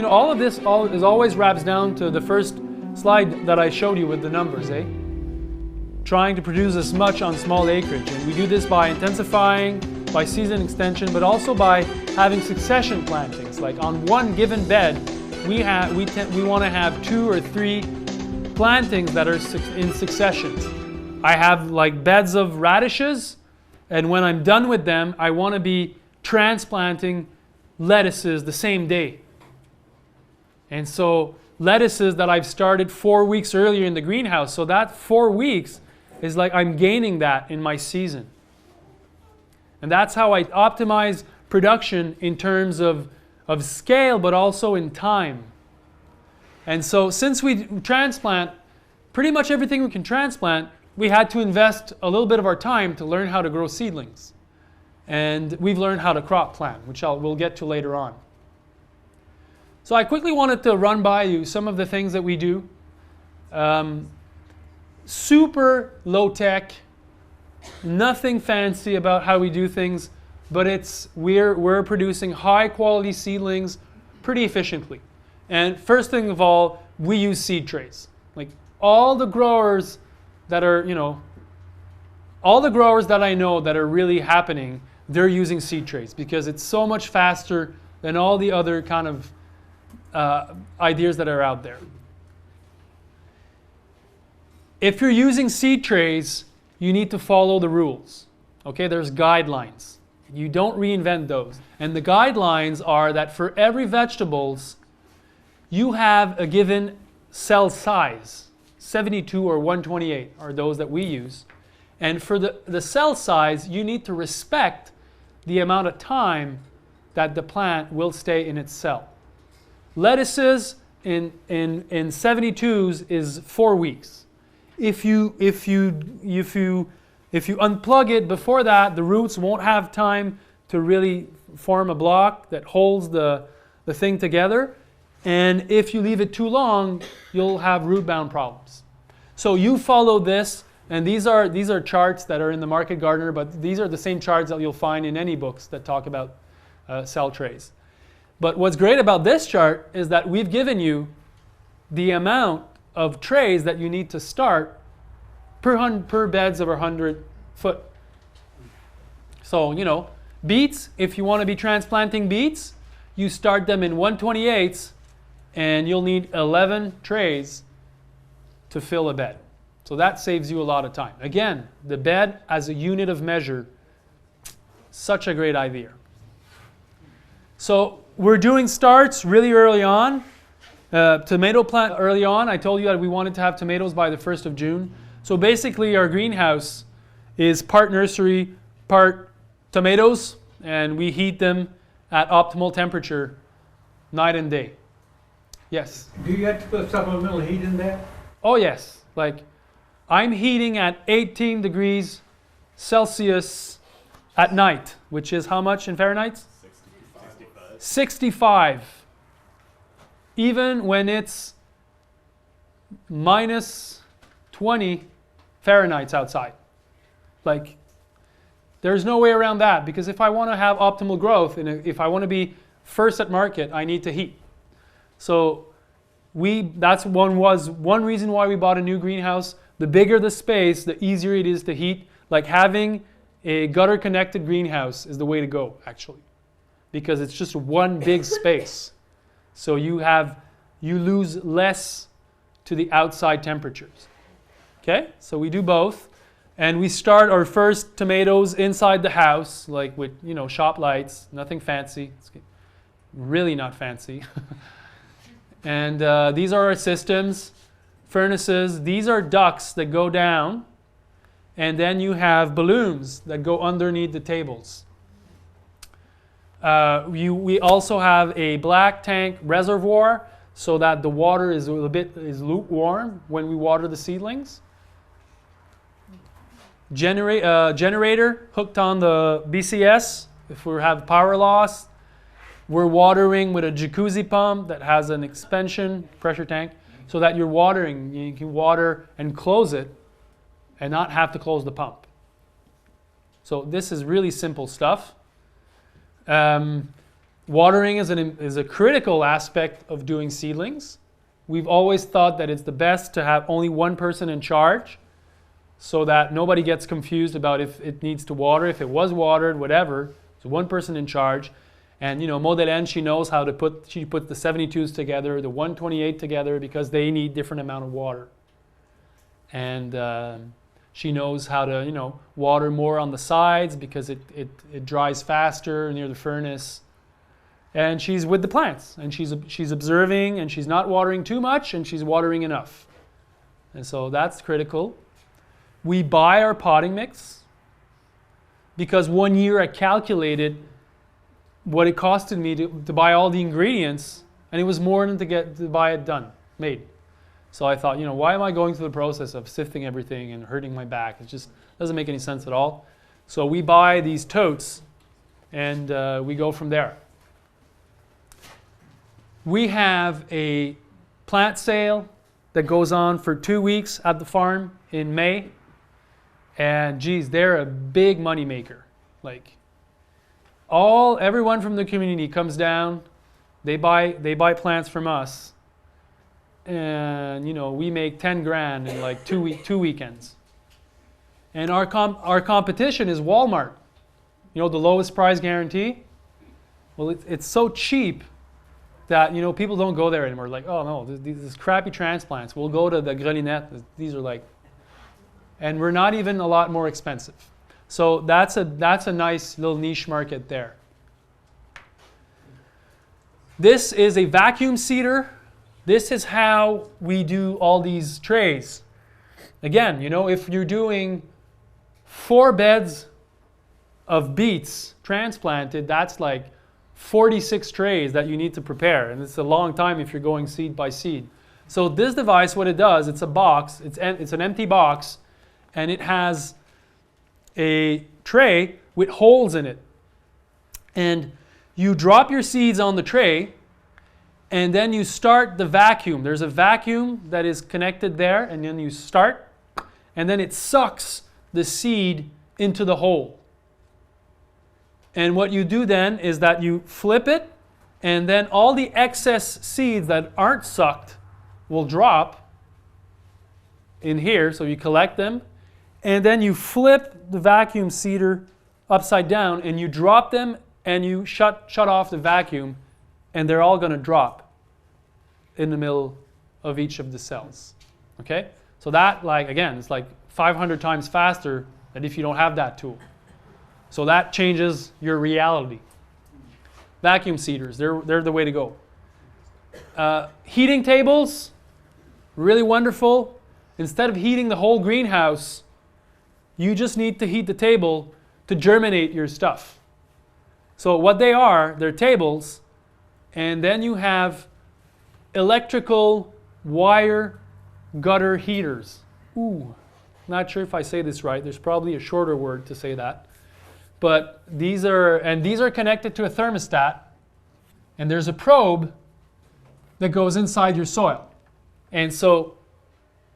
all of this is always wraps down to the first slide that I showed you with the numbers, trying to produce as much on small acreage. And we do this by intensifying, by season extension, but also by having succession plantings. Like on one given bed, we want to have 2 or 3 plantings that are in succession. I have like beds of radishes, and when I'm done with them, I want to be transplanting lettuces the same day. And so lettuces that I've started 4 weeks earlier in the greenhouse, so that 4 weeks is like I'm gaining that in my season. And that's how I optimize production in terms of scale, but also in time. And so since we transplant pretty much everything we can transplant, we had to invest a little bit of our time to learn how to grow seedlings. And we've learned how to crop plant, which we'll get to later on. So I quickly wanted to run by you some of the things that we do. Super low tech, nothing fancy about how we do things, but we're producing high quality seedlings pretty efficiently. And first thing of all, we use seed trays. Like all the growers that are, all the growers that I know that are really happening, they're using seed trays because it's so much faster than all the other kind of ideas that are out there. If you're using seed trays, you need to follow the rules. Okay, there's guidelines. You don't reinvent those. And the guidelines are that for every vegetables, you have a given cell size. 72 or 128 are those that we use. And for the cell size, you need to respect the amount of time that the plant will stay in its cell. Lettuces in 72s is 4 weeks. If you unplug it before that, the roots won't have time to really form a block that holds the thing together. And if you leave it too long, you'll have root-bound problems. So you follow this, and these are charts that are in the Market Gardener, but these are the same charts that you'll find in any books that talk about cell trays. But what's great about this chart is that we've given you the amount of trays that you need to start per beds of 100 foot. So, beets, if you want to be transplanting beets, you start them in 1/28, and you'll need 11 trays to fill a bed. So that saves you a lot of time. Again, the bed as a unit of measure, such a great idea. So we're doing starts really early on. Tomato plant early on. I told you that we wanted to have tomatoes by the 1st of June. So basically our greenhouse is part nursery, part tomatoes, and we heat them at optimal temperature night and day. Yes? Do you have to put supplemental heat in that? Oh yes. Like I'm heating at 18 degrees Celsius at night, which is how much in Fahrenheit? 65. Even when it's minus 20 Fahrenheit outside. Like, there's no way around that, because if I want to have optimal growth and if I want to be first at market, I need to heat. So that's one reason why we bought a new greenhouse. The bigger the space, the easier it is to heat. Like having a gutter connected greenhouse is the way to go, actually, because it's just one big space. So you lose less to the outside temperatures. Okay, so we do both, and we start our first tomatoes inside the house, like with shop lights, nothing fancy. It's really not fancy. And these are our systems, furnaces. These are ducts that go down, and then you have balloons that go underneath the tables. We also have a black tank reservoir so that the water is lukewarm when we water the seedlings. Generator hooked on the BCS if we have power loss. We're watering with a jacuzzi pump that has an expansion pressure tank so that you can water and close it and not have to close the pump. So this is really simple stuff. Watering is a critical aspect of doing seedlings. We've always thought that it's the best to have only one person in charge so that nobody gets confused about if it needs to water, if it was watered, whatever. So one person in charge. And Modèle, she knows how to she puts the 72s together, the 128 together because they need different amount of water. And she knows how to, water more on the sides because it dries faster near the furnace. And she's with the plants, and she's observing, and she's not watering too much, and she's watering enough. And so that's critical. We buy our potting mix because one year I calculated what it costed me to buy all the ingredients, and it was more than to buy it made. So I thought, why am I going through the process of sifting everything and hurting my back? It just doesn't make any sense at all. So we buy these totes, and we go from there. We have a plant sale that goes on for 2 weeks at the farm in May. And geez, they're a big money maker. Like everyone from the community comes down, they buy plants from us. And we make 10 grand in like 2 weekends. And our competition is Walmart. The lowest price guarantee. Well, it's so cheap that people don't go there anymore. Like, oh no, these crappy transplants. We'll go to the Grelinette. These are like, and we're not even a lot more expensive. So that's a nice little niche market there. This is a vacuum seeder. This is how we do all these trays. Again, if you're doing 4 beds of beets transplanted, that's like 46 trays that you need to prepare, and it's a long time if you're going seed by seed. So this device, what it does, it's a box, it's an empty box, and it has a tray with holes in it. And you drop your seeds on the tray, and then you start the vacuum. There's a vacuum that is connected there, and then you start, and then it sucks the seed into the hole. And what you do then is that you flip it, and then all the excess seeds that aren't sucked will drop in here. So you collect them, and then you flip the vacuum seeder upside down, and you drop them, and you shut off the vacuum, and they're all going to drop in the middle of each of the cells. Okay? So that, again, it's like 500 times faster than if you don't have that tool. So that changes your reality. Vacuum seeders, they're the way to go. Heating tables, really wonderful. Instead of heating the whole greenhouse, you just need to heat the table to germinate your stuff. So what they're tables, and then you have electrical wire gutter heaters. Ooh, not sure if I say this right. There's probably a shorter word to say that. But these are connected to a thermostat, and there's a probe that goes inside your soil. And so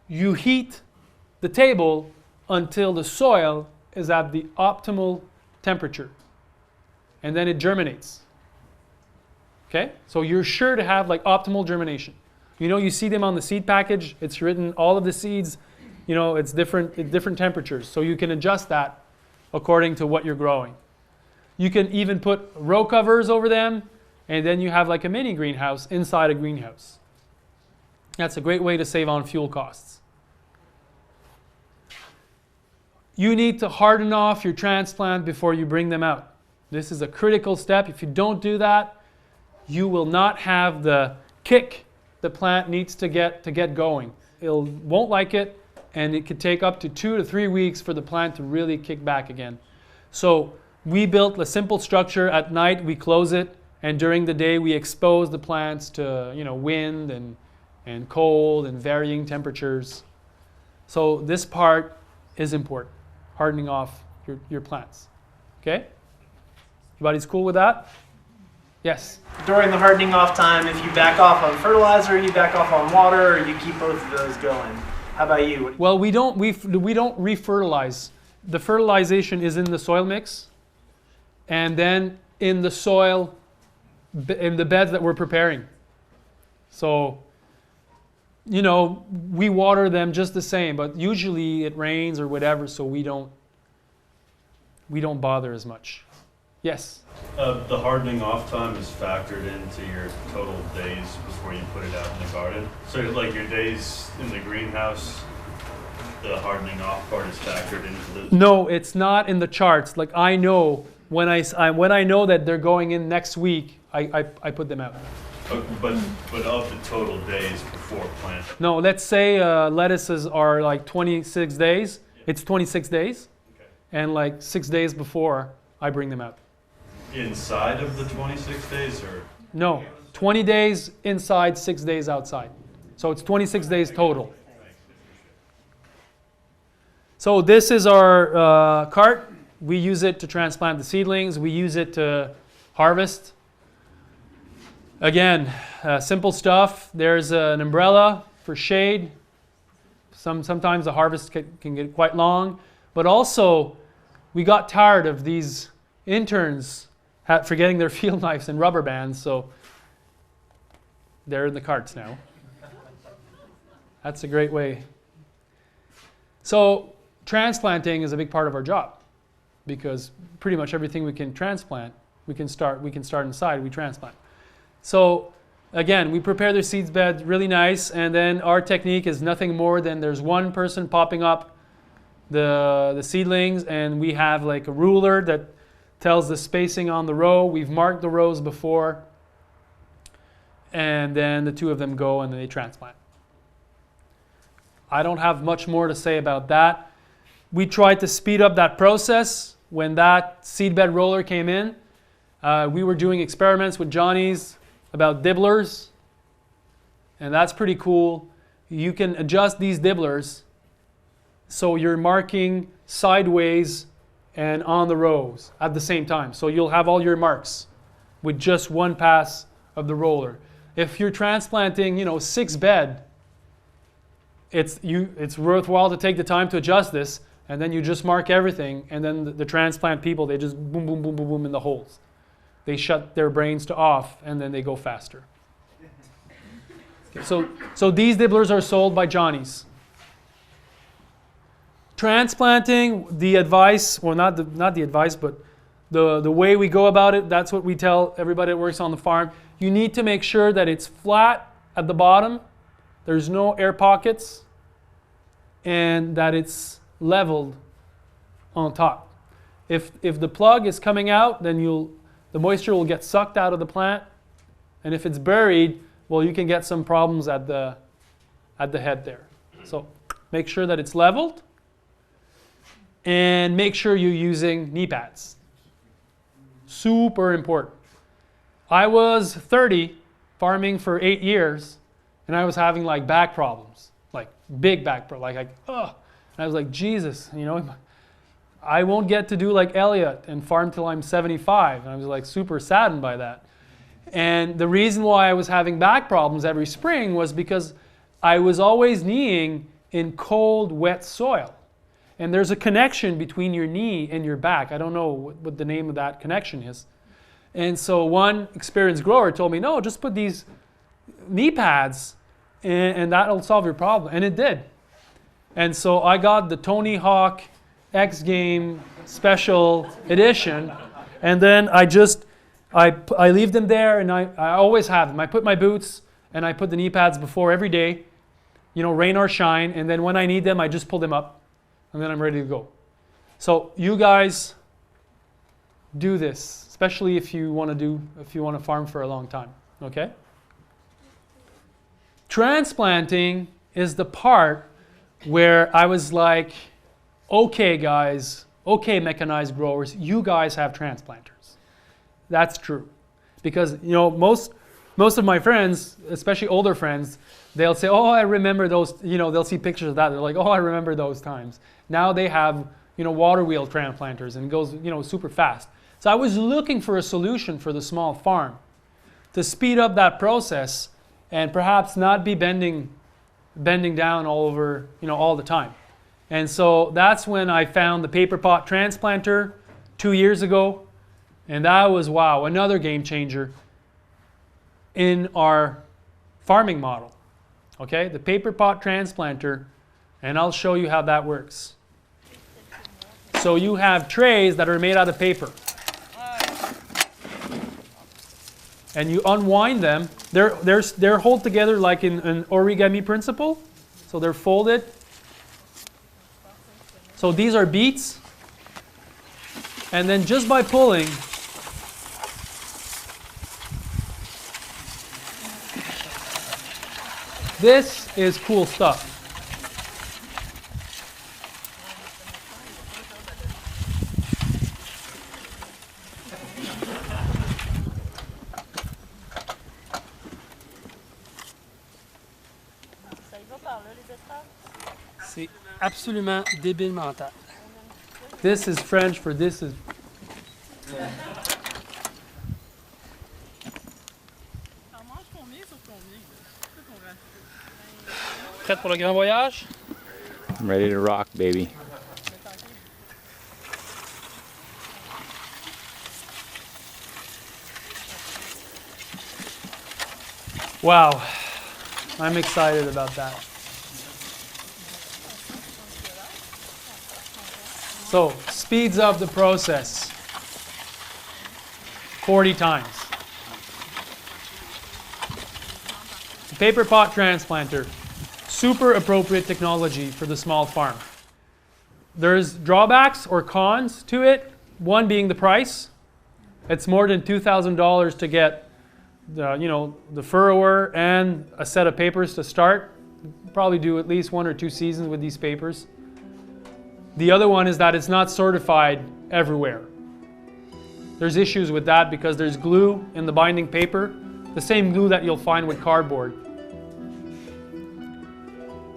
you heat the table until the soil is at the optimal temperature, and then it germinates. Okay? So you're sure to have optimal germination. You see them on the seed package. It's written all of the seeds, it's different temperatures, so you can adjust that according to what you're growing. You can even put row covers over them, and then you have like a mini greenhouse inside a greenhouse. That's a great way to save on fuel costs. You need to harden off your transplant before you bring them out. This is a critical step. If you don't do that, you will not have the kick the plant needs to get going. It won't like it, and it could take up to 2 to 3 weeks for the plant to really kick back again. So we built a simple structure. At night we close it, and during the day we expose the plants to wind and cold and varying temperatures. So this part is important, hardening off your plants. Okay? Everybody's cool with that? Yes? During the hardening off time, if you back off on fertilizer, you back off on water, or you keep both of those going. How about you? Well, we don't refertilize. The fertilization is in the soil mix, and then in the soil in the beds that we're preparing. So, you know, we water them just the same, but usually it rains or whatever, so we don't bother as much. Yes? The hardening off time is factored into your total days before you put it out in the garden. So like your days in the greenhouse, the hardening off part is factored into the... No, it's not in the charts. Like I know when I know that they're going in next week, I put them out. But of the total days before planting. No, let's say lettuces are like 26 days. It's 26 days. Okay. And like 6 days before, I bring them out. Inside of the 26 days or? No, 20 days inside, 6 days outside. So it's 26 days total. So this is our cart. We use it to transplant the seedlings. We use it to harvest. Again, simple stuff. There's an umbrella for shade. Sometimes the harvest can get quite long. But also, we got tired of these interns forgetting their field knives and rubber bands, so they're in the carts now. That's a great way. So transplanting is a big part of our job because pretty much everything we can transplant, we can start inside, we transplant. So again, we prepare the seeds bed really nice, and then our technique is nothing more than there's one person popping up the seedlings, and we have like a ruler that tells the spacing on the row. We've marked the rows before, and then the two of them go and they transplant. I don't have much more to say about that. We tried to speed up that process. When that seedbed roller came in, we were doing experiments with Johnny's about dibblers, and that's pretty cool. You can adjust these dibblers so you're marking sideways and on the rows at the same time. So you'll have all your marks with just one pass of the roller. If you're transplanting, 6 bed, it's worthwhile to take the time to adjust this, and then you just mark everything, and then the transplant people, they just boom, boom, boom, boom, boom in the holes. They shut their brains to off, and then they go faster. Okay, so these dibblers are sold by Johnny's. Transplanting, the advice, well not the advice, but the way we go about it, that's what we tell everybody that works on the farm. You need to make sure that it's flat at the bottom, there's no air pockets, and that it's leveled on top. If the plug is coming out, then the moisture will get sucked out of the plant, and if it's buried, well, you can get some problems at the head there. So make sure that it's leveled, and make sure you're using knee pads. Super important. I was 30, farming for 8 years, and I was having like back problems, like big back problems, like ugh. And I was like, Jesus, I won't get to do like Elliot and farm till I'm 75. And I was like super saddened by that. And the reason why I was having back problems every spring was because I was always kneeing in cold, wet soil. And there's a connection between your knee and your back. I don't know what the name of that connection is. And so one experienced grower told me, no, just put these knee pads and that'll solve your problem. And it did. And so I got the Tony Hawk X Game Special Edition. And then I leave them there, and I always have them. I put my boots and I put the knee pads before every day, rain or shine. And then when I need them, I just pull them up. And then I'm ready to go. So you guys do this, especially if you want to farm for a long time, okay? Transplanting is the part where I was like, okay guys, okay mechanized growers, you guys have transplanters. That's true. Because most of my friends, especially older friends, they'll say, oh, I remember those, they'll see pictures of that. They're like, oh, I remember those times. Now they have, water wheel transplanters, and it goes, super fast. So I was looking for a solution for the small farm to speed up that process and perhaps not be bending down all over, all the time. And so that's when I found the paper pot transplanter 2 years ago. And that was, wow, another game changer. in our farming model. Okay, the paper pot transplanter, and I'll show you how that works. So you have trays that are made out of paper. And you unwind them. They're held together like in an origami principle. So they're folded. So these are beets. And then just by pulling, this is cool stuff. C'est absolument débile mental. This is French for this is. Prête pour le grand voyage? I'm ready to rock, baby. Wow, I'm excited about that. So, speeds up the process 40 times. The paper pot transplanter, super appropriate technology for the small farm. There's drawbacks or cons to it, one being the price. It's more than $2,000 to get the furrower and a set of papers to start. Probably do at least 1 or 2 seasons with these papers. The other one is that it's not certified everywhere. There's issues with that because there's glue in the binding paper, the same glue that you'll find with cardboard.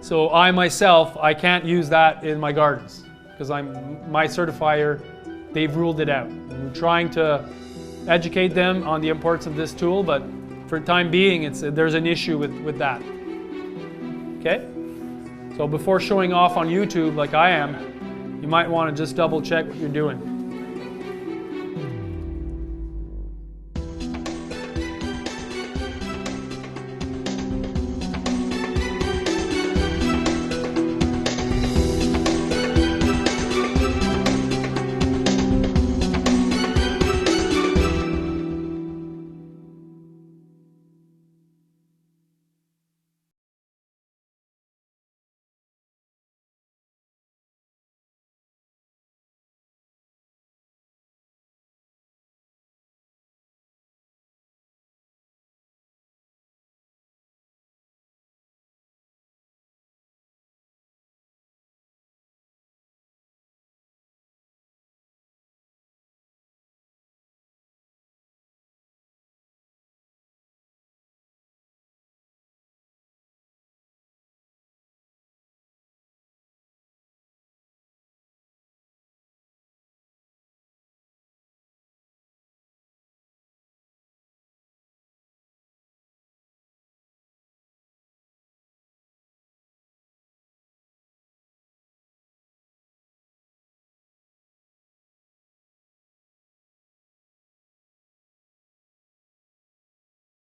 So I myself, I can't use that in my gardens because my certifier, they've ruled it out. I'm trying to educate them on the importance of this tool, but for the time being, there's an issue with that. Okay? So before showing off on YouTube like I am, you might want to just double check what you're doing.